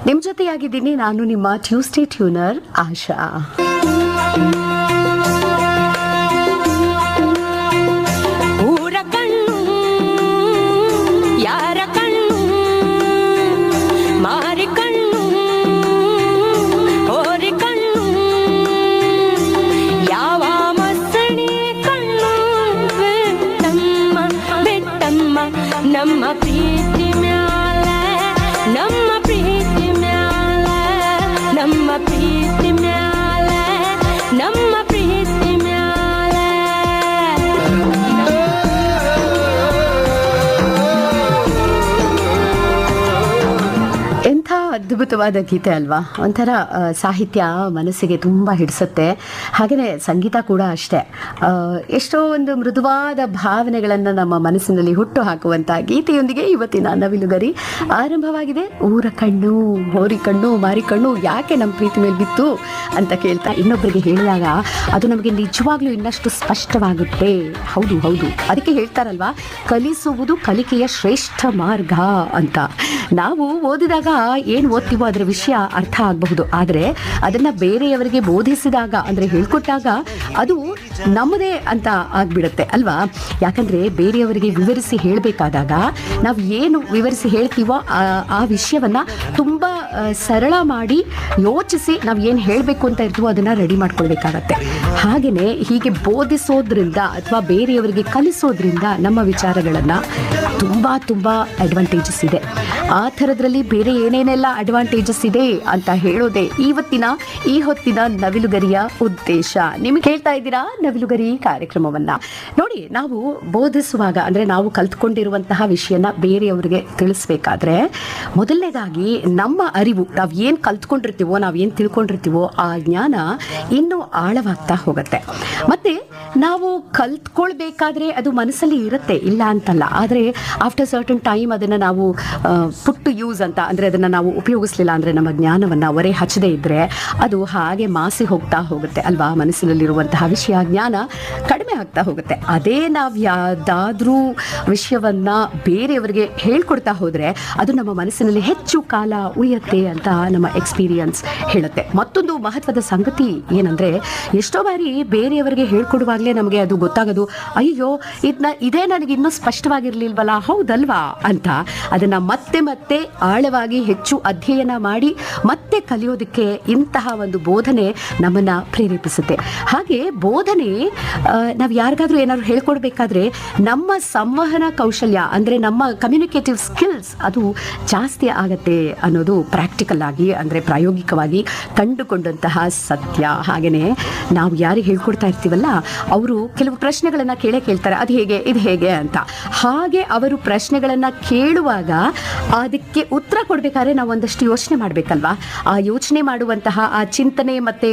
ನಿಮ್ಮ ಜೊತೆಯಾಗಿದ್ದೀನಿ ನಾನು ನಿಮ್ಮ ಟ್ಯೂಸ್ಡೇ ಟ್ಯೂನರ್ ಆಶಾ. ನಮ್ಮ ಪ್ರೀತಿ ಮ್ಯಾಲೆ ನಮ್ಮ ಪ್ರೀತಿ ಮ್ಯಾಲೆ ನಮ್ಮ ಪ್ರೀತಿ ಮ್ಯಾಲೆ ನಮ್ಮ ಪ್ರೀತಿ ಮ್ಯಾಲೆ. ಎಂಥ ಅದ್ಭುತವಾದ ಗೀತೆ ಅಲ್ವಾ. ಒಂಥರ ಸಾಹಿತ್ಯ ಮನಸ್ಸಿಗೆ ತುಂಬ ಹಿಡಿಸುತ್ತೆ. ಹಾಗೆಯೇ ಸಂಗೀತ ಕೂಡ ಅಷ್ಟೇ. ಎಷ್ಟೋ ಒಂದು ಮೃದುವಾದ ಭಾವನೆಗಳನ್ನು ನಮ್ಮ ಮನಸ್ಸಿನಲ್ಲಿ ಹುಟ್ಟು ಹಾಕುವಂಥ ಗೀತೆಯೊಂದಿಗೆ ಇವತ್ತಿನ ನವಿಲುಗರಿ ಆರಂಭವಾಗಿದೆ. ಊರ ಕಣ್ಣು, ಹೋರಿ ಕಣ್ಣು, ಮಾರಿ ಕಣ್ಣು ಯಾಕೆ ನಮ್ಮ ಪ್ರೀತಿ ಮೇಲೆ ಬಿತ್ತು ಅಂತ ಕೇಳ್ತಾ ಇನ್ನೊಬ್ಬರಿಗೆ ಹೇಳಿದಾಗ ಅದು ನಮಗೆ ನಿಜವಾಗ್ಲೂ ಇನ್ನಷ್ಟು ಸ್ಪಷ್ಟವಾಗುತ್ತೆ. ಹೌದು ಹೌದು, ಅದಕ್ಕೆ ಹೇಳ್ತಾರಲ್ವಾ, ಕಲಿಸುವುದು ಕಲಿಕೆಯ ಶ್ರೇಷ್ಠ ಮಾರ್ಗ ಅಂತ. ನಾವು ಓದಿದಾಗ ಏನು ಓದ್ತೀವೋ ಅದರ ವಿಷಯ ಅರ್ಥ ಆಗಬಹುದು, ಆದರೆ ಅದನ್ನು ಬೇರೆಯವರಿಗೆ ಬೋಧಿಸಿದಾಗ ಅಂದರೆ ಹೇಳ್ಕೊಟ್ಟಾಗ ಅದು ನಮ್ಮದೇ ಅಂತ ಆಗಿಬಿಡುತ್ತೆ ಅಲ್ವಾ. ಯಾಕಂದರೆ ಬೇರೆಯವರಿಗೆ ವಿವರಿಸಿ ಹೇಳಬೇಕಾದಾಗ ನಾವು ಏನು ವಿವರಿಸಿ ಹೇಳ್ತೀವೋ ಆ ವಿಷಯವನ್ನು ತುಂಬ ಸರಳ ಮಾಡಿ ಯೋಚಿಸಿ ನಾವು ಏನು ಹೇಳಬೇಕು ಅಂತ ಇರ್ತೀವೋ ಅದನ್ನು ರೆಡಿ ಮಾಡ್ಕೊಳ್ಬೇಕಾಗತ್ತೆ. ಹಾಗೆಯೇ ಹೀಗೆ ಬೋಧಿಸೋದ್ರಿಂದ ಅಥವಾ ಬೇರೆಯವರಿಗೆ ಕಲಿಸೋದ್ರಿಂದ ನಮ್ಮ ವಿಚಾರಗಳನ್ನು ತುಂಬ ತುಂಬ ಅಡ್ವಾಂಟೇಜಸ್ ಇದೆ. ಆ ಥರದ್ರಲ್ಲಿ ಬೇರೆ ಏನೇನೆಲ್ಲ ಅಡ್ವಾಂಟೇಜಸ್ ಇದೆ ಅಂತ ಹೇಳೋದೇ ಇವತ್ತಿನ ಈ ಹೊತ್ತಿನ ನವಿಲುಗರಿಯ ಉದ್ದೇಶ. ನಿಮಗೆ ಹೇಳ್ತಾ ಇದ್ದೀರಾ ನವಿಲುಗರಿ ಕಾರ್ಯಕ್ರಮವನ್ನು. ನೋಡಿ, ನಾವು ಬೋಧಿಸುವಾಗ ಅಂದರೆ ನಾವು ಕಲ್ತ್ಕೊಂಡಿರುವಂತಹ ವಿಷಯನ ಬೇರೆಯವರಿಗೆ ತಿಳಿಸ್ಬೇಕಾದ್ರೆ ಮೊದಲನೇದಾಗಿ ನಮ್ಮ ಅರಿವು, ನಾವು ಏನು ಕಲ್ತ್ಕೊಂಡಿರ್ತೀವೋ, ನಾವು ಏನು ತಿಳ್ಕೊಂಡಿರ್ತೀವೋ ಆ ಜ್ಞಾನ ಇನ್ನೂ ಆಳವಾಗ್ತಾ ಹೋಗುತ್ತೆ. ಮತ್ತು ನಾವು ಕಲ್ತ್ಕೊಳ್ಬೇಕಾದ್ರೆ ಅದು ಮನಸ್ಸಲ್ಲಿ ಇರುತ್ತೆ, ಇಲ್ಲ ಅಂತಲ್ಲ. ಆದರೆ ಆಫ್ಟರ್ ಸರ್ಟನ್ ಟೈಮ್ ಅದನ್ನು ನಾವು ಪುಟ್ ಟು ಯೂಸ್ ಅಂತ ಅಂದರೆ ಅದನ್ನು ನಾವು ಉಪಯೋಗಿಸ್ಲಿಲ್ಲ ಅಂದರೆ ನಮ್ಮ ಜ್ಞಾನವನ್ನು ಹೊರೆ ಹಚ್ಚದೇ ಇದ್ದರೆ ಅದು ಹಾಗೆ ಮಾಸಿ ಹೋಗ್ತಾ ಹೋಗುತ್ತೆ ಅಲ್ವಾ. ಮನಸ್ಸಿನಲ್ಲಿರುವಂತಹ ವಿಷಯ ಜ್ಞಾನ ಕಡಿಮೆ ಆಗ್ತಾ ಹೋಗುತ್ತೆ. ಅದೇ ನಾವು ಯಾವುದಾದ್ರೂ ವಿಷಯವನ್ನು ಬೇರೆಯವರಿಗೆ ಹೇಳ್ಕೊಡ್ತಾ ಹೋದರೆ ಅದು ನಮ್ಮ ಮನಸ್ಸಿನಲ್ಲಿ ಹೆಚ್ಚು ಕಾಲ ಉಳಿಯುತ್ತೆ ಅಂತ ನಮ್ಮ ಎಕ್ಸ್ಪೀರಿಯನ್ಸ್ ಹೇಳುತ್ತೆ. ಮತ್ತೊಂದು ಮಹತ್ವದ ಸಂಗತಿ ಏನಂದರೆ, ಎಷ್ಟೋ ಬಾರಿ ಬೇರೆಯವರಿಗೆ ಹೇಳ್ಕೊಡುವಾಗಲೇ ನಮಗೆ ಅದು ಗೊತ್ತಾಗೋದು, ಅಯ್ಯೋ ಇದೇ ನನಗೆ ಇನ್ನೂ ಸ್ಪಷ್ಟವಾಗಿರಲಿಲ್ವಲ್ಲ, ಹೌದಲ್ವಾ ಅಂತ. ಅದನ್ನು ಮತ್ತೆ ಮತ್ತೆ ಆಳವಾಗಿ ಹೆಚ್ಚು ಅಧ್ಯಯನ ಮಾಡಿ ಮತ್ತೆ ಕಲಿಯೋದಕ್ಕೆ ಇಂತಹ ಒಂದು ಬೋಧನೆ ನಮ್ಮನ್ನು ಪ್ರೇರೇಪಿಸುತ್ತೆ. ಹಾಗೆ ಬೋಧನೆ ನಾವು ಯಾರಿಗಾದ್ರೂ ಏನಾದ್ರು ಹೇಳ್ಕೊಡ್ಬೇಕಾದ್ರೆ ನಮ್ಮ ಸಂವಹನ ಕೌಶಲ್ಯ ಅಂದರೆ ನಮ್ಮ ಕಮ್ಯುನಿಕೇಟಿವ್ ಸ್ಕಿಲ್ಸ್ ಅದು ಜಾಸ್ತಿ ಆಗತ್ತೆ ಅನ್ನೋದು ಪ್ರಾಕ್ಟಿಕಲ್ ಆಗಿ ಅಂದರೆ ಪ್ರಾಯೋಗಿಕವಾಗಿ ಕಂಡುಕೊಂಡಂತಹ ಸತ್ಯ. ಹಾಗೆಯೇ ನಾವು ಯಾರಿಗೆ ಹೇಳ್ಕೊಡ್ತಾ ಇರ್ತೀವಲ್ಲ ಅವರು ಕೆಲವು ಪ್ರಶ್ನೆಗಳನ್ನು ಕೇಳ್ತಾರೆ, ಅದು ಹೇಗೆ ಇದು ಹೇಗೆ ಅಂತ. ಹಾಗೆ ಅವರು ಪ್ರಶ್ನೆಗಳನ್ನು ಕೇಳುವಾಗ ಅದಕ್ಕೆ ಉತ್ತರ ಕೊಡಬೇಕಾದ್ರೆ ನಾವು ಒಂದಷ್ಟು ಯೋಚನೆ ಮಾಡಬೇಕಲ್ವಾ. ಆ ಯೋಚನೆ ಮಾಡುವಂತಹ ಆ ಚಿಂತನೆ ಮತ್ತು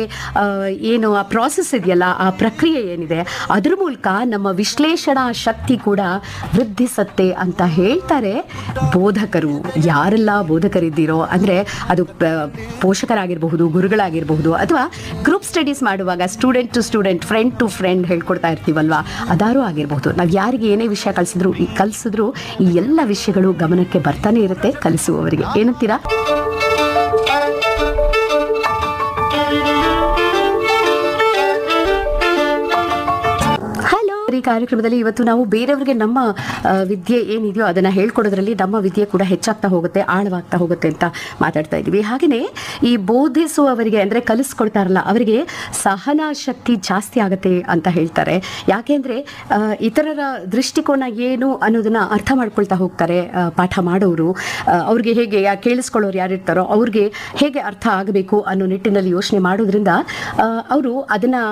ಏನು ಆ ಪ್ರಾಸೆಸ್ ಇದೆಯಲ್ಲ, ಆ ಪ್ರಕ್ರಿಯೆ ಏನಿದೆ, ಅದ್ರ ಮೂಲಕ ನಮ್ಮ ವಿಶ್ಲೇಷಣಾ ಶಕ್ತಿ ಕೂಡ ವೃದ್ಧಿಸುತ್ತೆ ಅಂತ ಹೇಳ್ತಾರೆ ಬೋಧಕರು. ಯಾರೆಲ್ಲ ಬೋಧಕರಿದ್ದೀರೋ ಅಂದರೆ ಅದು ಪೋಷಕರಾಗಿರಬಹುದು, ಗುರುಗಳಾಗಿರಬಹುದು, ಅಥವಾ ಗ್ರೂಪ್ ಸ್ಟಡೀಸ್ ಮಾಡುವಾಗ student to student, friend to friend ಹೇಳ್ಕೊಡ್ತಾ ಇರ್ತೀವಲ್ವಾ, ಅದಾರೂ ಆಗಿರಬಹುದು. ನಾವು ಯಾರಿಗೆ ಏನೇ ವಿಷಯ ಕಲಿಸಿದ್ರು ಈ ಎಲ್ಲ ವಿಷಯಗಳು ಗಮನಕ್ಕೆ ಬರ್ತಾನೆ ಇರುತ್ತೆ ಕಲಿಸುವವರಿಗೆ. ಏನಂತೀರಾ? ಈ ಕಾರ್ಯಕ್ರಮದಲ್ಲಿ ಇವತ್ತು ನಾವು ಬೇರೆಯವರಿಗೆ ನಮ್ಮ ವಿದ್ಯೆ ಏನಿದೆಯೋ ಅದನ್ನು ಹೇಳ್ಕೊಡೋದ್ರಲ್ಲಿ ನಮ್ಮ ವಿದ್ಯೆ ಕೂಡ ಹೆಚ್ಚಾಗ್ತಾ ಹೋಗುತ್ತೆ, ಆಳವಾಗ್ತಾ ಹೋಗುತ್ತೆ ಅಂತ ಮಾತಾಡ್ತಾ ಇದ್ದೀವಿ. ಹಾಗೆಯೇ ಈ ಬೋಧಿಸುವವರಿಗೆ ಅಂದರೆ ಕಲಿಸ್ಕೊಡ್ತಾರಲ್ಲ ಅವರಿಗೆ ಸಹನಾ ಶಕ್ತಿ ಜಾಸ್ತಿ ಆಗುತ್ತೆ ಅಂತ ಹೇಳ್ತಾರೆ. ಯಾಕೆಂದರೆ ಇತರರ ದೃಷ್ಟಿಕೋನ ಏನು ಅನ್ನೋದನ್ನು ಅರ್ಥ ಮಾಡ್ಕೊಳ್ತಾ ಹೋಗ್ತಾರೆ ಪಾಠ ಮಾಡೋರು. ಅವ್ರಿಗೆ ಹೇಗೆ ಕೇಳಿಸ್ಕೊಳ್ಳೋರು ಯಾರಿರ್ತಾರೋ ಅವ್ರಿಗೆ ಹೇಗೆ ಅರ್ಥ ಆಗಬೇಕು ಅನ್ನೋ ನಿಟ್ಟಿನಲ್ಲಿ ಯೋಚನೆ ಮಾಡೋದ್ರಿಂದ ಅವರು ಅದನ್ನು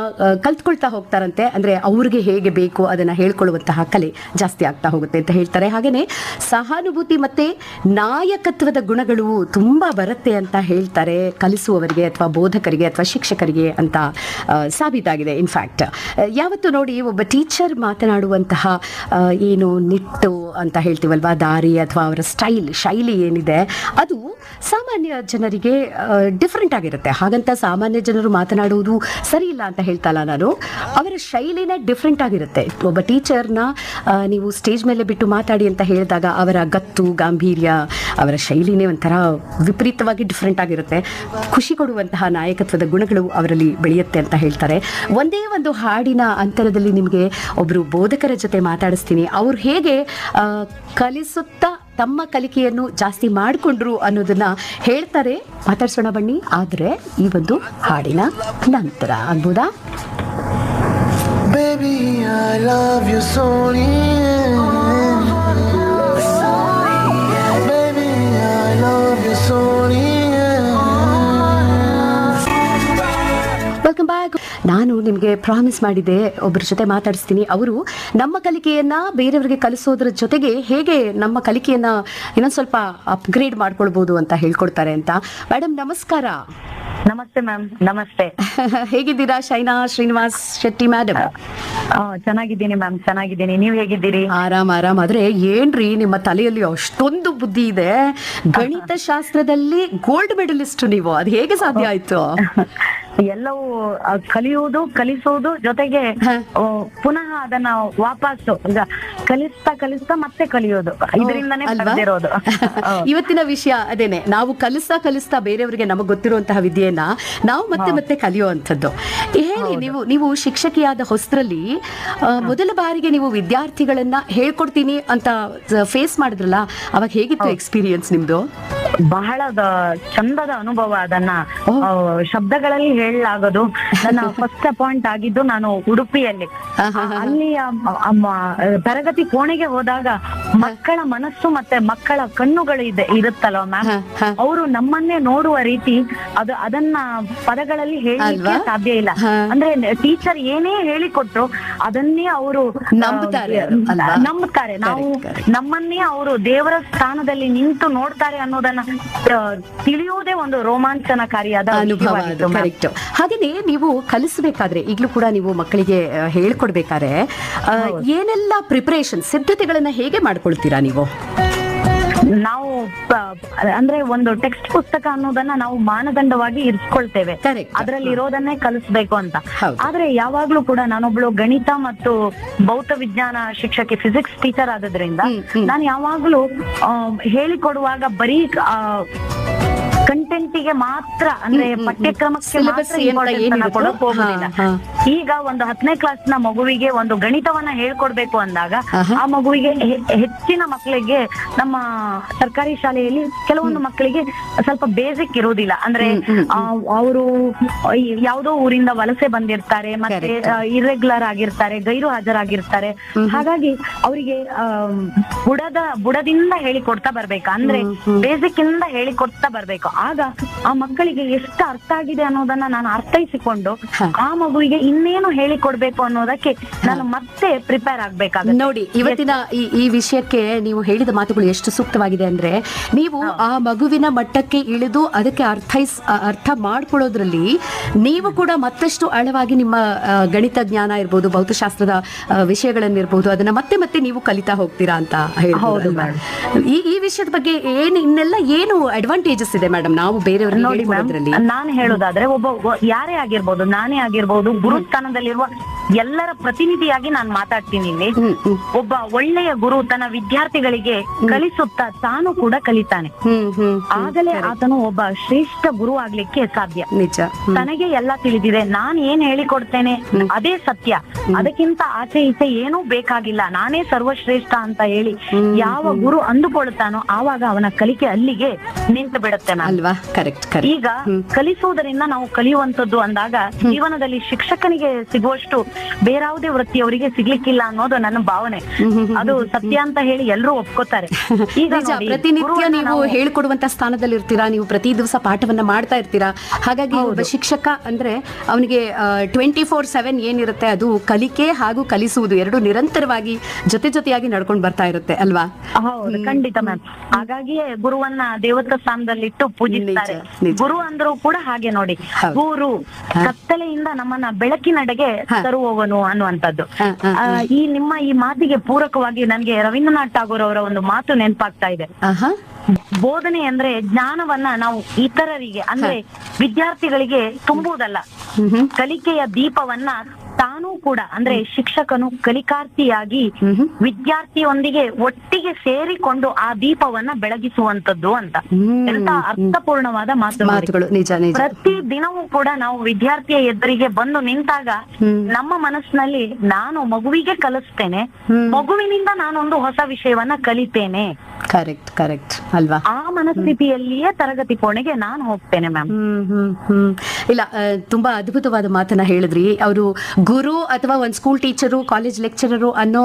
ಕಲ್ತ್ಕೊಳ್ತಾ ಹೋಗ್ತಾರಂತೆ. ಅಂದರೆ ಅವ್ರಿಗೆ ಹೇಗೆ ಬೇಕು ಅದನ್ನು ಹೇಳ್ಕೊಳ್ಳುವಂತಹ ಕಲೆ ಜಾಸ್ತಿ ಆಗ್ತಾ ಹೋಗುತ್ತೆ ಅಂತ ಹೇಳ್ತಾರೆ. ಹಾಗೆಯೇ ಸಹಾನುಭೂತಿ ಮತ್ತು ನಾಯಕತ್ವದ ಗುಣಗಳು ತುಂಬ ಬರುತ್ತೆ ಅಂತ ಹೇಳ್ತಾರೆ ಕಲಿಸುವವರಿಗೆ ಅಥವಾ ಬೋಧಕರಿಗೆ ಅಥವಾ ಶಿಕ್ಷಕರಿಗೆ ಅಂತ ಸಾಬೀತಾಗಿದೆ. ಇನ್ಫ್ಯಾಕ್ಟ್ ಯಾವತ್ತು ನೋಡಿ ಒಬ್ಬ ಟೀಚರ್ ಮಾತನಾಡುವಂತಹ ಏನು ನಿಟ್ಟು ಅಂತ ಹೇಳ್ತೀವಲ್ವಾ, ದಾರಿ ಅಥವಾ ಅವರ ಶೈಲಿ ಏನಿದೆ ಅದು ಸಾಮಾನ್ಯ ಜನರಿಗೆ ಡಿಫ್ರೆಂಟ್ ಆಗಿರುತ್ತೆ. ಹಾಗಂತ ಸಾಮಾನ್ಯ ಜನರು ಮಾತನಾಡುವುದು ಸರಿ ಇಲ್ಲ ಅಂತ ಹೇಳ್ತಲ್ಲ ನಾನು, ಅವರ ಶೈಲಿನೇ ಡಿಫ್ರೆಂಟ್ ಆಗಿರುತ್ತೆ. ಇರುತ್ತೆ. ಒಬ್ಬ ಟೀಚರ್ನ ನೀವು ಸ್ಟೇಜ್ ಮೇಲೆ ಬಿಟ್ಟು ಮಾತಾಡಿ ಅಂತ ಹೇಳಿದಾಗ ಅವರ ಗತ್ತು ಗಾಂಭೀರ್ಯ, ಅವರ ಶೈಲಿನೇ ಒಂಥರ ವಿಪರೀತವಾಗಿ ಡಿಫ್ರೆಂಟ್ ಆಗಿರುತ್ತೆ. ಖುಷಿ ಕೊಡುವಂತಹ ನಾಯಕತ್ವದ ಗುಣಗಳು ಅವರಲ್ಲಿ ಬೆಳೆಯುತ್ತೆ ಅಂತ ಹೇಳ್ತಾರೆ. ಒಂದೇ ಒಂದು ಹಾಡಿನ ಅಂತರದಲ್ಲಿ ನಿಮಗೆ ಒಬ್ಬರು ಬೋಧಕರ ಜೊತೆ ಮಾತಾಡಿಸ್ತೀನಿ, ಅವ್ರು ಹೇಗೆ ಕಲಿಸುತ್ತಾ ತಮ್ಮ ಕಲಿಕೆಯನ್ನು ಜಾಸ್ತಿ ಮಾಡಿಕೊಂಡ್ರು ಅನ್ನೋದನ್ನ ಹೇಳ್ತಾರೆ. ಮಾತಾಡ್ಸೋಣ ಬನ್ನಿ, ಆದರೆ ಈ ಒಂದು ಹಾಡಿನ ನಂತರ ಆಗ್ಬೋದಾ? Baby, I love you so, baby, I love you so. Welcome back. ನಾನು ನಿಮಗೆ ಪ್ರಾಮಿಸ್ ಮಾಡಿದ್ದೆ ಒಬ್ಬರ ಜೊತೆ ಮಾತಾಡಿಸ್ತೀನಿ, ಅವರು ನಮ್ಮ ಕಲಿಕೆಯನ್ನು ಬೇರೆಯವರಿಗೆ ಕಲಿಸೋದ್ರ ಜೊತೆಗೆ ಹೇಗೆ ನಮ್ಮ ಕಲಿಕೆಯನ್ನು ಇನ್ನೊಂದು ಸ್ವಲ್ಪ ಅಪ್ಗ್ರೇಡ್ ಮಾಡ್ಕೊಳ್ಬೋದು ಅಂತ ಹೇಳ್ಕೊಡ್ತಾರೆ ಅಂತ. ಮೇಡಮ್ ನಮಸ್ಕಾರ. ನಮಸ್ತೆ ಮ್ಯಾಮ್. ನಮಸ್ತೆ. ಹೇಗಿದ್ದೀರಾ ಶೈನಾ ಶ್ರೀನಿವಾಸ್ ಶೆಟ್ಟಿ ಮೇಡಮ್? ಚೆನ್ನಾಗಿದ್ದೀನಿ ಮ್ಯಾಮ್, ಚೆನ್ನಾಗಿದ್ದೀನಿ. ನೀವ್ ಹೇಗಿದ್ದೀರಿ? ಆರಾಮ್. ಆದ್ರೆ ಏನ್ರಿ ನಿಮ್ಮ ತಲೆಯಲ್ಲಿ ಅಷ್ಟೊಂದು ಬುದ್ಧಿ ಇದೆ, ಗಣಿತ ಶಾಸ್ತ್ರದಲ್ಲಿ ಗೋಲ್ಡ್ ಮೆಡಲಿಸ್ಟ್ ನೀವು, ಅದು ಹೇಗೆ ಸಾಧ್ಯ ಆಯ್ತು? ಎಲ್ಲವೂ ಕಲಿಯುವುದು, ಕಲಿಸುವುದು, ಜೊತೆಗೆ ಪುನಃ ಅದನ್ನ ವಾಪಸ್ಸು ಈಗ ಕಲಿಸ್ತಾ ಮತ್ತೆ ಕಲಿಯೋದು, ಇದರಿಂದಾನೇ ಕಲಿತಿರೋದು. ಇವತ್ತಿನ ವಿಷಯ ಅದೇನೆ, ನಾವು ಕಲಿಸ್ತಾ ಬೇರೆಯವರಿಗೆ ನಮಗೆ ಗೊತ್ತಿರುವಂತಹ ವಿದ್ಯೆಯನ್ನ ನಾವು ಮತ್ತೆ ಕಲಿಯುವಂಥದ್ದು. ಹೇಳಿ, ನೀವು ಶಿಕ್ಷಕಿಯಾದ ಹೊಸರಲ್ಲಿ ಮೊದಲ ಬಾರಿಗೆ ನೀವು ವಿದ್ಯಾರ್ಥಿಗಳನ್ನ ಹೇಳ್ಕೊಡ್ತೀನಿ ಅಂತ ಫೇಸ್ ಮಾಡಿದ್ರಲ್ಲ, ಅವಾಗ ಹೇಗಿತ್ತು ಎಕ್ಸ್ಪೀರಿಯನ್ಸ್ ನಿಮ್ದು? ಬಹಳ ಚಂದದ ಅನುಭವ. ಅದನ್ನ ಶಬ್ದಗಳಲ್ಲಿ ಹೇಳಲಾಗೋದು. ನನ್ನ ಫಸ್ಟ್ ಅಪಾಯಿಂಟ್ ಆಗಿದ್ದು ನಾನು ಉಡುಪಿಯಲ್ಲಿ. ಅಲ್ಲಿ ತರಗತಿ ಕೋಣೆಗೆ ಹೋದಾಗ ಮಕ್ಕಳ ಮನಸ್ಸು ಮತ್ತೆ ಮಕ್ಕಳ ಕಣ್ಣುಗಳು ಇರುತ್ತಲ್ವ ಮ್ಯಾಮ್, ಅವರು ನಮ್ಮನ್ನೇ ನೋಡುವ ರೀತಿ ಅದನ್ನ ಪದಗಳಲ್ಲಿ ಹೇಳಲಿಕ್ಕೆ ಸಾಧ್ಯ ಇಲ್ಲ. ಅಂದ್ರೆ ಟೀಚರ್ ಏನೇ ಹೇಳಿಕೊಟ್ರು ಅದನ್ನೇ ಅವರು ನಂಬುತ್ತಾರೆ. ನಾವು ನಮ್ಮನ್ನೇ ಅವರು ದೇವರ ಸ್ಥಾನದಲ್ಲಿ ನಿಂತು ನೋಡ್ತಾರೆ ಅನ್ನೋದನ್ನ ತಿಳಿಯುವುದೇ ಒಂದು ರೋಮಾಂಚನಕಾರಿಯಾದ ಅನುಭವ. ಕರೆಕ್ಟ್. ಹಾಗೇನೆ ನೀವು ಕಲಿಸಬೇಕಾದ್ರೆ, ಈಗಲೂ ಕೂಡ ನೀವು ಮಕ್ಕಳಿಗೆ ಹೇಳ್ಕೊಡ್ಬೇಕಾದ್ರೆ ಏನೆಲ್ಲ ಪ್ರಿಪರೇಷನ್ ಸಿದ್ಧತೆಗಳನ್ನ ಹೇಗೆ ಮಾಡ್ಕೊಳ್ತೀರಾ ನೀವು? ನಾವು ಅಂದ್ರೆ ಒಂದು ಟೆಕ್ಸ್ಟ್ ಪುಸ್ತಕ ಅನ್ನೋದನ್ನ ನಾವು ಮಾನದಂಡವಾಗಿ ಇರಿಸ್ಕೊಳ್ತೇವೆ, ಅದರಲ್ಲಿ ಇರೋದನ್ನೇ ಕಲಿಸ್ಬೇಕು ಅಂತ. ಆದ್ರೆ ಯಾವಾಗ್ಲೂ ಕೂಡ ನಾನೊಬ್ಳು ಗಣಿತ ಮತ್ತು ಭೌತ ವಿಜ್ಞಾನ ಶಿಕ್ಷಕಿ, ಫಿಸಿಕ್ಸ್ ಟೀಚರ್ ಆದ್ರಿಂದ ನಾನು ಯಾವಾಗ್ಲೂ ಹೇಳಿಕೊಡುವಾಗ ಬರೀ ಕಂಟೆಂಟಿಗೆ ಮಾತ್ರ, ಅಂದ್ರೆ ಪಠ್ಯಕ್ರಮಕ್ಕೆ ಹೋಗುದಿಲ್ಲ. ಈಗ ಒಂದು 10ನೇ ಕ್ಲಾಸ್ ನ ಮಗುವಿಗೆ ಒಂದು ಗಣಿತವನ್ನ ಹೇಳ್ಕೊಡ್ಬೇಕು ಅಂದಾಗ ಆ ಮಗುವಿಗೆ ಹೆಚ್ಚಿನ ಮಕ್ಕಳಿಗೆ ನಮ್ಮ ಸರ್ಕಾರಿ ಶಾಲೆಯಲ್ಲಿ ಕೆಲವೊಂದು ಮಕ್ಕಳಿಗೆ ಸ್ವಲ್ಪ ಬೇಸಿಕ್ ಇರುವುದಿಲ್ಲ. ಅಂದ್ರೆ ಅವರು ಯಾವುದೋ ಊರಿಂದ ವಲಸೆ ಬಂದಿರ್ತಾರೆ, ಮತ್ತೆ ಇರ್ರೆಗ್ಯುಲರ್ ಆಗಿರ್ತಾರೆ, ಗೈರು ಹಾಜರಾಗಿರ್ತಾರೆ. ಹಾಗಾಗಿ ಅವರಿಗೆ ಬುಡದಿಂದ ಹೇಳಿಕೊಡ್ತಾ ಬರ್ಬೇಕು, ಅಂದ್ರೆ ಬೇಸಿಕ್ ಇಂದ ಹೇಳಿಕೊಡ್ತಾ ಬರ್ಬೇಕು. ಆಗ ಆ ಮಕ್ಕಳಿಗೆ ಎಷ್ಟು ಅರ್ಥ ಆಗಿದೆ ಅನ್ನೋದನ್ನ ನಾನು ಅರ್ಥೈಸಿಕೊಂಡು ಆ ಮಗುವಿಗೆ ಇನ್ನೇನು ಹೇಳಿಕೊಡ್ಬೇಕು ಅನ್ನೋದಕ್ಕೆ ನಾನು ಮತ್ತೆ ಪ್ರಿಪೇರ್ ಆಗ್ಬೇಕಾಗುತ್ತೆ. ನೋಡಿ, ಇವತ್ತಿನ ಈ ವಿಷಯಕ್ಕೆ ನೀವು ಹೇಳಿದ ಮಾತುಗಳು ಎಷ್ಟು ಸೂಕ್ತವಾಗಿದೆ ಅಂದ್ರೆ, ನೀವು ಆ ಮಗುವಿನ ಮಟ್ಟಕ್ಕೆ ಇಳಿದು ಅದಕ್ಕೆ ಅರ್ಥ ಮಾಡ್ಕೊಳ್ಳೋದ್ರಲ್ಲಿ ನೀವು ಕೂಡ ಮತ್ತಷ್ಟು ಆಳವಾಗಿ ನಿಮ್ಮ ಗಣಿತ ಜ್ಞಾನ ಇರ್ಬೋದು, ಭೌತಶಾಸ್ತ್ರದ ವಿಷಯಗಳನ್ನಿರ್ಬೋದು, ಅದನ್ನ ಮತ್ತೆ ನೀವು ಕಲಿತಾ ಹೋಗ್ತೀರಾ ಅಂತ ಹೇಳ್ಬೋದು. ಈ ವಿಷಯದ ಬಗ್ಗೆ ಇನ್ನೆಲ್ಲ ಏನು ಅಡ್ವಾಂಟೇಜಸ್ ಇದೆ ಮೇಡಮ್ ನಾವು ಬೇರೆಯವ್ರಿಗೆ ನೋಡಿ ಮ್ಯಾಮ್, ನಾನು ಹೇಳೋದಾದ್ರೆ ಯಾರೇ ಆಗಿರ್ಬೋದು, ನಾನೇ ಆಗಿರ್ಬೋದು, ಗುರುಸ್ಥಾನದಲ್ಲಿರುವ ಎಲ್ಲರ ಪ್ರತಿನಿಧಿಯಾಗಿ ನಾನು ಮಾತಾಡ್ತೀನಿ ಇಲ್ಲಿ. ಒಬ್ಬ ಒಳ್ಳೆಯ ಗುರು ತನ್ನ ವಿದ್ಯಾರ್ಥಿಗಳಿಗೆ ಕಲಿಸುತ್ತಾ ತಾನು ಕೂಡ ಕಲಿತಾನೆ, ಆಗಲೇ ಆತನು ಒಬ್ಬ ಶ್ರೇಷ್ಠ ಗುರು ಆಗ್ಲಿಕ್ಕೆ ಸಾಧ್ಯ. ನಿಜ. ತನಗೆ ಎಲ್ಲ ತಿಳಿದಿದೆ, ನಾನು ಏನ್ ಹೇಳಿಕೊಡ್ತೇನೆ ಅದೇ ಸತ್ಯ, ಅದಕ್ಕಿಂತ ಆಚೆ ಈಚೆ ಏನೂ ಬೇಕಾಗಿಲ್ಲ, ನಾನೇ ಸರ್ವಶ್ರೇಷ್ಠ ಅಂತ ಹೇಳಿ ಯಾವ ಗುರು ಅಂದುಕೊಳ್ತಾನೋ ಆವಾಗ ಅವನ ಕಲಿಕೆ ಅಲ್ಲಿಗೆ ನಿಂತು ಬಿಡುತ್ತೆ ಅಲ್ವಾ? ಕರೆಕ್ಟ್. ಈಗ ಕಲಿಸುವುದರಿಂದ ನಾವು ಕಲಿಯುವಂತದ್ದು ಅಂದಾಗ ಜೀವನದಲ್ಲಿ ಶಿಕ್ಷಕನಿಗೆ ಸಿಗುವಷ್ಟು ಬೇರಾವುದೇ ವೃತ್ತಿ ಅವರಿಗೆ ಸಿಗ್ಲಿಕ್ಕಿಲ್ಲ ಅನ್ನೋದು ನನ್ನ ಭಾವನೆ. ಅದು ಸತ್ಯ ಅಂತ ಹೇಳಿ ಎಲ್ಲರೂ ಒಪ್ಕೋತಾರೆ. ಈಗ ಪ್ರತಿನಿತ್ಯ ನೀವು ಹೇಳ್ಕೊಡುವಂತ ಸ್ಥಾನದಲ್ಲಿ ಇರ್ತೀರಾ, ನೀವು ಪ್ರತಿ ದಿವಸ ಪಾಠವನ್ನ ಮಾಡ್ತಾ ಇರ್ತೀರಾ. ಹಾಗಾಗಿ ಒಬ್ಬ ಶಿಕ್ಷಕ ಅಂದ್ರೆ ಅವನಿಗೆ 24/7 ಏನಿರುತ್ತೆ ಅದು ಕಲಿಕೆ ಹಾಗೂ ಕಲಿಸುವುದು ಎರಡು ನಿರಂತರವಾಗಿ ಜೊತೆಯಾಗಿ ನಡ್ಕೊಂಡು ಬರ್ತಾ ಇರುತ್ತೆ ಅಲ್ವಾ? ಹೌದು, ಖಂಡಿತ ಮ್ಯಾಮ್. ಹಾಗಾಗಿಯೇ ಗುರುವನ್ನ ದೇವತಾ ಸ್ಥಾನದಲ್ಲಿಟ್ಟು ಪೂಜಿಸ್ತಾರೆ. ಗುರು ಅಂದ್ರೂ ಕೂಡ ಹಾಗೆ ನೋಡಿ, ಗುರು ಕತ್ತಲೆಯಿಂದ ನಮ್ಮನ್ನ ಬೆಳಕಿನಡೆಗೆ ತರುವವನು ಅನ್ನುವಂಥದ್ದು. ನಿಮ್ಮ ಈ ಮಾತಿಗೆ ಪೂರಕವಾಗಿ ನನಗೆ ರವೀಂದ್ರನಾಥ್ ಟಾಗೋರ್ ಅವರ ಒಂದು ಮಾತು ನೆನಪಾಗ್ತಾ ಇದೆ. ಬೋಧನೆ ಅಂದ್ರೆ ಜ್ಞಾನವನ್ನ ನಾವು ಇತರರಿಗೆ ಅಂದ್ರೆ ವಿದ್ಯಾರ್ಥಿಗಳಿಗೆ ತುಂಬುವುದಲ್ಲ, ಕಲಿಕೆಯ ದೀಪವನ್ನ ತಾನೂ ಕೂಡ ಅಂದ್ರೆ ಶಿಕ್ಷಕನು ಕಲಿಕಾರ್ಥಿಯಾಗಿ ವಿದ್ಯಾರ್ಥಿಯೊಂದಿಗೆ ಒಟ್ಟಿಗೆ ಸೇರಿಕೊಂಡು ಆ ದೀಪವನ್ನ ಬೆಳಗಿಸುವಂತದ್ದು ಅಂತ ಎಂತ ಅರ್ಥಪೂರ್ಣವಾದ ಮಾತುಗಳು. ನಿಜ ನಿಜ. ಪ್ರತಿ ದಿನವೂ ಕೂಡ ನಾವು ವಿದ್ಯಾರ್ಥಿಯ ಎದುರಿಗೆ ಬಂದು ನಿಂತಾಗ ನಮ್ಮ ಮನಸ್ಸಿನಲ್ಲಿ ನಾನು ಮಗುವಿಗೆ ಕಲಿಸ್ತೇನೆ, ಮಗುವಿನಿಂದ ನಾನೊಂದು ಹೊಸ ವಿಷಯವನ್ನ ಕಲಿತೇನೆ. ಕರೆಕ್ಟ್ ಕರೆಕ್ಟ್ ಅಲ್ವಾ? ಆ ಮನಸ್ಥಿತಿಯಲ್ಲಿಯೇ ತರಗತಿ ಕೋಣೆಗೆ ನಾನು ಹೋಗ್ತೇನೆ ಮ್ಯಾಮ್. ಇಲ್ಲ, ತುಂಬಾ ಅದ್ಭುತವಾದ ಮಾತನ್ನ ಹೇಳಿದ್ರಿ. ಅವರು ಗುರು ಅಥವಾ ಒಂದು ಸ್ಕೂಲ್ ಟೀಚರು, ಕಾಲೇಜ್ ಲೆಕ್ಚರರು ಅನ್ನೋ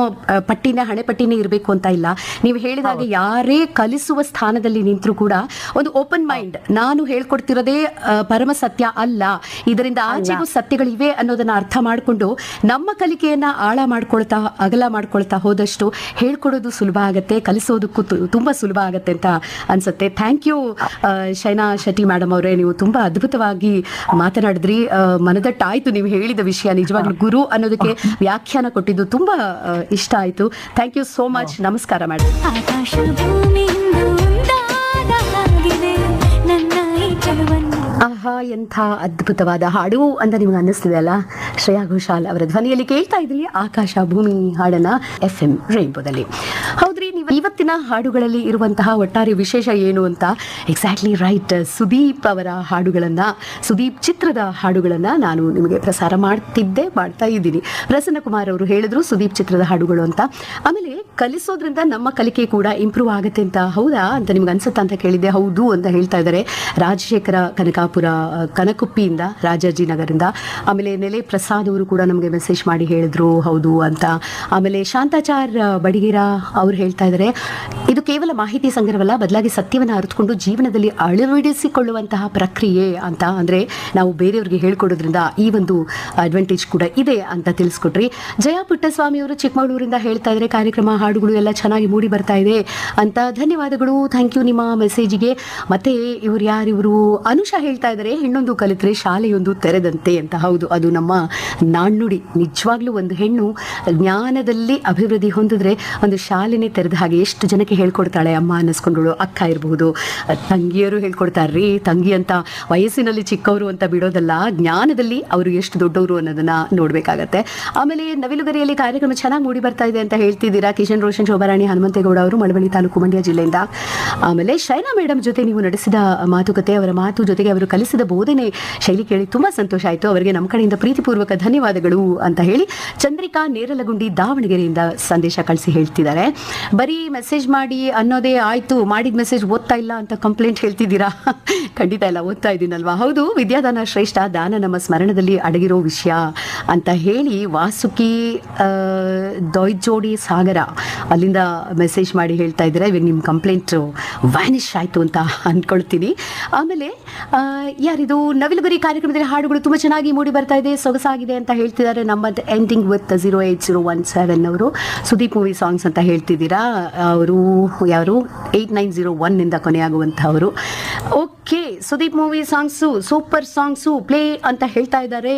ಹಣೆಪಟ್ಟಿನೇ ಇರಬೇಕು ಅಂತ ಇಲ್ಲ. ನೀವು ಹೇಳಿದಾಗ ಯಾರೇ ಕಲಿಸುವ ಸ್ಥಾನದಲ್ಲಿ ನಿಂತರೂ ಕೂಡ ಒಂದು ಓಪನ್ ಮೈಂಡ್, ನಾನು ಹೇಳ್ಕೊಡ್ತಿರೋದೇ ಪರಮ ಸತ್ಯ ಅಲ್ಲ, ಇದರಿಂದ ಆಚೆಗೂ ಸತ್ಯಗಳಿವೆ ಅನ್ನೋದನ್ನ ಅರ್ಥ ಮಾಡಿಕೊಂಡು ನಮ್ಮ ಕಲಿಕೆಯನ್ನ ಆಳ ಮಾಡ್ಕೊಳ್ತಾ ಅಗಲ ಮಾಡ್ಕೊಳ್ತಾ ಹೋದಷ್ಟು ಹೇಳ್ಕೊಡೋದು ಸುಲಭ ಆಗತ್ತೆ, ಕಲಿಸೋದಕ್ಕೂ ತುಂಬಾ ಸುಲಭ ಆಗತ್ತೆ ಅಂತ ಅನ್ಸುತ್ತೆ. Thank you Shaina Shetty madam ಅವರೇ, ನೀವು ತುಂಬಾ ಅದ್ಭುತವಾಗಿ ಮಾತನಾಡಿದ್ರಿ. ಮನದಟ್ಟಾಯ್ತು ನೀವು ಹೇಳಿದ ವಿಷಯ. ನಿಜವಾಗ್ಲೂ ಗುರು ಅನ್ನೋದಕ್ಕೆ ವ್ಯಾಖ್ಯಾನ ಕೊಟ್ಟಿದ್ದು ತುಂಬಾ ಇಷ್ಟ ಆಯ್ತು. Thank you so much. ನಮಸ್ಕಾರ ಮೇಡಮ್. ಆಕಾಶ ಭೂಮಿಯಿಂದ ಒಂದಾದ ಹಾಗಿದೆ ನನ್ನ ಈ ಚೆಲುವನ್ನು. ಆಹಾ, ಎಂಥ ಅದ್ಭುತವಾದ ಹಾಡು ಅಂತ ನಿಮ್ಗೆ ಅನ್ನಿಸ್ತಿದೆ ಅಲ್ಲ? ಶ್ರೇಯಾ ಘೋಷಾಲ್ ಅವರ ಧ್ವನಿಯಲ್ಲಿ ಕೇಳ್ತಾ ಇದ್ರಿ ಆಕಾಶ ಭೂಮಿ ಹಾಡನ್ನ FM ರೈನ್ಬೋದಲ್ಲಿ. ಹೌದ್ರಿ, ನೀವು ಇವತ್ತಿನ ಹಾಡುಗಳಲ್ಲಿ ಇರುವಂತಹ ಒಟ್ಟಾರೆ ವಿಶೇಷ ಏನು ಅಂತ ಎಕ್ಸಾಕ್ಟ್ಲಿ ರೈಟ್. ಸುದೀಪ್ ಅವರ ಹಾಡುಗಳನ್ನ, ಸುದೀಪ್ ಚಿತ್ರದ ಹಾಡುಗಳನ್ನ ನಾನು ನಿಮಗೆ ಪ್ರಸಾರ ಮಾಡ್ತಾ ಇದ್ದೀನಿ. ಪ್ರಸನ್ನ ಕುಮಾರ್ ಅವರು ಹೇಳಿದ್ರು ಸುದೀಪ್ ಚಿತ್ರದ ಹಾಡುಗಳು ಅಂತ. ಆಮೇಲೆ ಕಲಿಸೋದ್ರಿಂದ ನಮ್ಮ ಕಲಿಕೆ ಕೂಡ ಇಂಪ್ರೂವ್ ಆಗುತ್ತೆ ಅಂತ, ಹೌದಾ ಅಂತ ನಿಮ್ಗೆ ಅನ್ಸುತ್ತಾ ಅಂತ ಕೇಳಿದ್ದೆ. ಹೌದು ಅಂತ ಹೇಳ್ತಾ ಇದ್ದಾರೆ ರಾಜಶೇಖರ ಕನಕಾಪುರ ಕನಕುಪ್ಪಿಯಿಂದ, ರಾಜಾಜಿನಗರಿಂದ. ಆಮೇಲೆ ನೆಲೆ ಪ್ರಸಾದ್ ಅವರು ಕೂಡ ನಮಗೆ ಮೆಸೇಜ್ ಮಾಡಿ ಹೇಳಿದ್ರು ಹೌದು ಅಂತ. ಆಮೇಲೆ ಶಾಂತಾಚಾರ್ ಬಡಿಗೇರ ಅವ್ರು ಹೇಳ್ತಾ ಇದ್ದಾರೆ ಇದು ಕೇವಲ ಮಾಹಿತಿ ಸಂಗ್ರಹವಲ್ಲ, ಬದಲಾಗಿ ಸತ್ಯವನ್ನು ಅರಿತುಕೊಂಡು ಜೀವನದಲ್ಲಿ ಅಳವಡಿಸಿಕೊಳ್ಳುವಂತಹ ಪ್ರಕ್ರಿಯೆ ಅಂತ. ಅಂದ್ರೆ ನಾವು ಬೇರೆಯವ್ರಿಗೆ ಹೇಳ್ಕೊಡೋದ್ರಿಂದ ಈ ಒಂದು ಅಡ್ವಾಂಟೇಜ್ ಕೂಡ ಇದೆ ಅಂತ ತಿಳಿಸ್ಕೊಟ್ರಿ. ಜಯಾ ಪುಟ್ಟಸ್ವಾಮಿ ಅವರು ಚಿಕ್ಕಮಗಳೂರಿಂದ ಹೇಳ್ತಾ ಇದ್ದಾರೆ ಕಾರ್ಯಕ್ರಮ ಹಾಡುಗಳು ಎಲ್ಲ ಚೆನ್ನಾಗಿ ಮೂಡಿ ಬರ್ತಾ ಇದೆ ಅಂತ. ಧನ್ಯವಾದಗಳು, ಥ್ಯಾಂಕ್ ಯು ನಿಮ್ಮ ಮೆಸೇಜ್ಗೆ. ಮತ್ತೆ ಇವರು ಅನುಷಾ ಹೇಳ್ತಾ ಇದ್ದಾರೆ ಹೆಣ್ಣೊಂದು ಕಲಿತ್ರೆ ಶಾಲೆಯೊಂದು ತೆರೆದಂತೆ ಅಂತ. ಹೌದು, ಅದು ನಮ್ಮ ನಾಣ್ಣುಡಿ. ನಿಜವಾಗ್ಲೂ ಒಂದು ಹೆಣ್ಣು ಜ್ಞಾನದಲ್ಲಿ ಅಭಿವೃದ್ಧಿ ಹೊಂದಿದ್ರೆ ಒಂದು ಶಾಲೆನೇ ತೆರೆದ ಹಾಗೆ. ಎಷ್ಟು ಜನಕ್ಕೆ ಹೇಳ್ಕೊಡ್ತಾಳೆ ಅಮ್ಮ ಅನ್ನಿಸ್ಕೊಂಡಳು, ಅಕ್ಕ ಇರಬಹುದು, ತಂಗಿಯರು ಹೇಳ್ಕೊಡ್ತಾರ್ರಿ. ತಂಗಿ ಅಂತ ವಯಸ್ಸಿನಲ್ಲಿ ಚಿಕ್ಕವರು ಅಂತ ಬಿಡೋದಲ್ಲ, ಜ್ಞಾನದಲ್ಲಿ ಅವರು ಎಷ್ಟು ದೊಡ್ಡವರು ಅನ್ನೋದನ್ನ ನೋಡ್ಬೇಕಾಗತ್ತೆ. ಆಮೇಲೆ ನವಿಲುಗರಿಯಲ್ಲಿ ಕಾರ್ಯಕ್ರಮ ಚೆನ್ನಾಗಿ ಮೂಡಿ ಬರ್ತಾ ಇದೆ ಅಂತ ಹೇಳ್ತಿದ್ದೀರಾ. ಕಿಶನ್ ರೋಷನ್, ಶೋಭಾರಾಣಿ, ಹನುಮಂತೇಗೌಡ ಅವರು ಮಳವಳ್ಳಿ ತಾಲೂಕು, ಮಂಡ್ಯ ಜಿಲ್ಲೆಯಿಂದ. ಆಮೇಲೆ ಶೈನಾ ಮೇಡಮ್ ಜೊತೆ ನೀವು ನಡೆಸಿದ ಮಾತುಕತೆ, ಅವರ ಮಾತು ಜೊತೆಗೆ ಅವರು ಕಲಿಸಿದ ಬೋಧನೆ ಶೈಲಿ ಕೇಳಿ ತುಂಬಾ ಸಂತೋಷ ಆಯಿತು. ಅವರಿಗೆ ನಮ್ಮ ಕಡೆಯಿಂದ ಪ್ರೀತಿಪೂರ್ವಕ ಧನ್ಯವಾದಗಳು ಅಂತ ಹೇಳಿ ಚಂದ್ರಿಕಾ ನೇರಲಗುಂಡಿ ದಾವಣಗೆರೆಯಿಂದ ಸಂದೇಶ ಕಳಿಸಿ ಹೇಳ್ತಿದ್ದಾರೆ. ಬರೀ ಮೆಸೇಜ್ ಮಾಡಿ ಅನ್ನೋದೇ ಆಯ್ತು, ಮಾಡಿದ ಮೆಸೇಜ್ ಓದ್ತಾ ಇಲ್ಲ ಅಂತ ಕಂಪ್ಲೇಂಟ್ ಹೇಳ್ತಿದ್ದೀರಾ. ಖಂಡಿತ ಇಲ್ಲ, ಓದ್ತಾ ಇದ್ದೀನಲ್ವಾ? ಹೌದು, ವಿದ್ಯಾದಾನ ಶ್ರೇಷ್ಠ, ದಾನ ನಮ್ಮ ಸ್ಮರಣದಲ್ಲಿ ಅಡಗಿರೋ ವಿಷಯ ಅಂತ ಹೇಳಿ ವಾಸುಕಿ ದೊಯ್ಜೋಡಿ ಸಾಗರ ಅಲ್ಲಿಂದ ಮೆಸೇಜ್ ಮಾಡಿ ಹೇಳ್ತಾ ಇದ್ದೀರಾ. ಇವಾಗ ನಿಮ್ಮ ಕಂಪ್ಲೇಂಟ್ ವ್ಯಾನಿಶ್ ಆಯಿತು ಅಂತ ಅಂದ್ಕೊಳ್ತೀನಿ. ಆಮೇಲೆ ಯಾರಿದು ನವಿಲುಗರಿ ಕಾರ್ಯಕ್ರಮದಲ್ಲಿ ಹಾಡುಗಳು ತುಂಬ ಚೆನ್ನಾಗಿ ಮೂಡಿ ಬರ್ತಾ ಇದೆ, ಸೊಗಸಾಗಿದೆ ಅಂತ ಹೇಳ್ತಿದ್ದಾರೆ. ನಂಬರ್ ಎಂಡಿಂಗ್ ವಿತ್ 08017 ಅವರು ಸುದೀಪ್ ಮೂವಿ ಸಾಂಗ್ಸ್ ಅಂತ ಹೇಳ್ತಿದ್ದೀರಾ. ಅವರು ಯಾರು 8901 ನಿಂದ ಕೊನೆಯಾಗುವಂಥವರು. Okay, Sudeep movie songs super songs play ಅಂತ ಹೇಳ್ತಾ ಇದ್ದಾರೆ.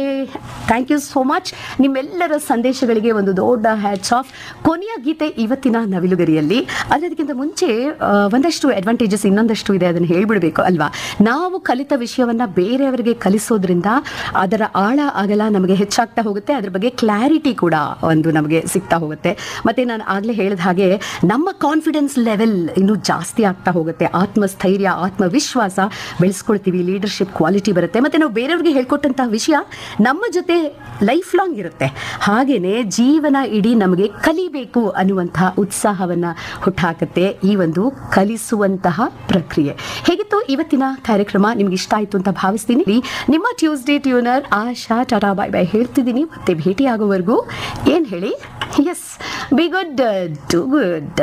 Thank you so much. ನಿಮ್ಮೆಲ್ಲರ ಸಂದೇಶಗಳಿಗೆ ಒಂದು ದೊಡ್ಡ ಹ್ಯಾಟ್ಸ್ ಆಫ್. ಕೊನೆಯ ಗೀತೆ ಇವತ್ತಿನ ನವಿಲುಗರಿಯಲ್ಲಿ. ಅದಕ್ಕಿಂತ ಮುಂಚೆ ಒಂದಷ್ಟು ಅಡ್ವಾಂಟೇಜಸ್ ಇನ್ನೊಂದಷ್ಟು ಇದೆ, ಅದನ್ನು ಹೇಳ್ಬಿಡ್ಬೇಕು ಅಲ್ವಾ? ನಾವು ಕಲಿತ ವಿಷಯವನ್ನ ಬೇರೆಯವರಿಗೆ ಕಲಿಸೋದ್ರಿಂದ ಅದರ ಆಳ ಅಗಲ ನಮಗೆ ಹೆಚ್ಚಾಗ್ತಾ ಹೋಗುತ್ತೆ, ಅದ್ರ ಬಗ್ಗೆ ಕ್ಲಾರಿಟಿ ಕೂಡ ಒಂದು ನಮಗೆ ಸಿಗ್ತಾ ಹೋಗುತ್ತೆ. ಮತ್ತೆ ನಾನು ಆಗ್ಲೇ ಹೇಳಿದ ಹಾಗೆ ನಮ್ಮ ಕಾನ್ಫಿಡೆನ್ಸ್ ಲೆವೆಲ್ ಇನ್ನೂ ಜಾಸ್ತಿ ಆಗ್ತಾ ಹೋಗುತ್ತೆ. ಆತ್ಮಸ್ಥೈರ್ಯ, ಆತ್ಮವಿಶ್ವಾಸ ಬೆಳೆಸ್ಕೊಳ್ತೀವಿ, ಲೀಡರ್ಶಿಪ್ ಕ್ವಾಲಿಟಿ ಬರುತ್ತೆ. ಮತ್ತೆ ನಾವು ಬೇರೆಯವ್ರಿಗೆ ಹೇಳ್ಕೊಟ್ಟಂತಹ ವಿಷಯ ನಮ್ಮ ಜೊತೆ ಲೈಫ್ ಲಾಂಗ್ ಇರುತ್ತೆ. ಹಾಗೇನೆ ಜೀವನ ಇಡೀ ನಮಗೆ ಕಲಿಬೇಕು ಅನ್ನುವಂತಹ ಉತ್ಸಾಹವನ್ನ ಹುಟ್ಟಾಕತ್ತೆ ಈ ಒಂದು ಕಲಿಸುವಂತಹ ಪ್ರಕ್ರಿಯೆ. ಹೇಗಿತ್ತು ಇವತ್ತಿನ ಕಾರ್ಯಕ್ರಮ? ನಿಮ್ಗೆ ಇಷ್ಟ ಆಯ್ತು ಅಂತ ಭಾವಿಸ್ತೀನಿ. ನಿಮ್ಮ Tuesday tuner Asha, tata bye bye ಹೇಳ್ತಿದ್ದೀನಿ. ಮತ್ತೆ ಭೇಟಿ ಆಗೋವರೆಗೂ ಏನ್ ಹೇಳಿ, yes, be good, do good.